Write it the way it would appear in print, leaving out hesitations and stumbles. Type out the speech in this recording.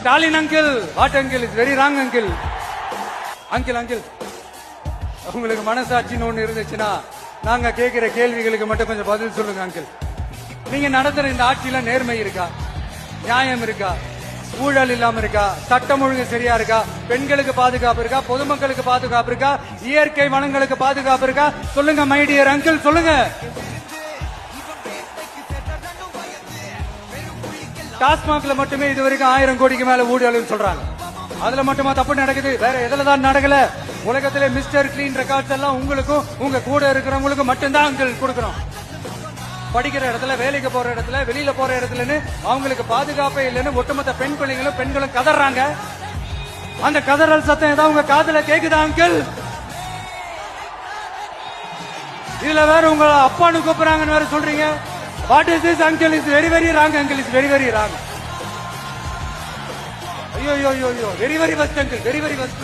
Stalin uncle, what uncle, is very wrong uncle. Uncle uncle உங்களுக்கு மனசாட்சின்னு ஒண்ணு இருந்துச்சுன்னா நாங்க கேட்கிற கேள்விகளுக்கு மட்டும் கொஞ்சம் பதில் சொல்லுங்க அங்கிள். நீங்க நடத்துற இந்த ஆட்சியில நேர்மை இருக்கா, நியாயம் இருக்கா, ஊழல் இல்லாம இருக்கா, சட்டம் ஒழுங்கு சரியா இருக்கா, பெண்களுக்கு பாதுகாப்பு இருக்கா, பொதுமக்களுக்கு பாதுகாப்பு இருக்கா, இயற்கை வளங்களுக்கு பாதுகாப்பு இருக்கா? சொல்லுங்க மை டியர் அங்கிள், சொல்லுங்க. டாஸ்மாக்ல மட்டுமே இதுவரைக்கும் 1000 கோடிக்கு மேல ஊழல் சொல்றாங்க. அதுல மட்டுமா தப்பு நடக்குது? வேற எதுல தான் நடக்கல? உலகத்திலே மிஸ்டர் கிளீன் ரெக்கார்ட்ஸ் எல்லாம் உங்களுக்கும் உங்க கூட இருக்கிறவங்களுக்கும் மட்டும்தான் அங்கிள் கொடுக்கறோம். படிக்கிற இடத்துல, வேலைக்கு போற இடத்துல, வெளியில போற இடத்துலன்னு அவங்களுக்கு பாதுகாப்பே இல்லைன்னு ஒட்டுமொத்த பெண்களும் கதறாங்க. அந்த கதறல் சத்தம் ஏதாவது உங்க காதுல கேக்குதா அங்கிள்? இதுல வேற உங்க அப்பான்னு கூப்பிடுறாங்கன்னு வேற சொல்றீங்க. What is this uncle? Is very very wrong uncle, is very very wrong. ஐயோ very very first uncle, very very first.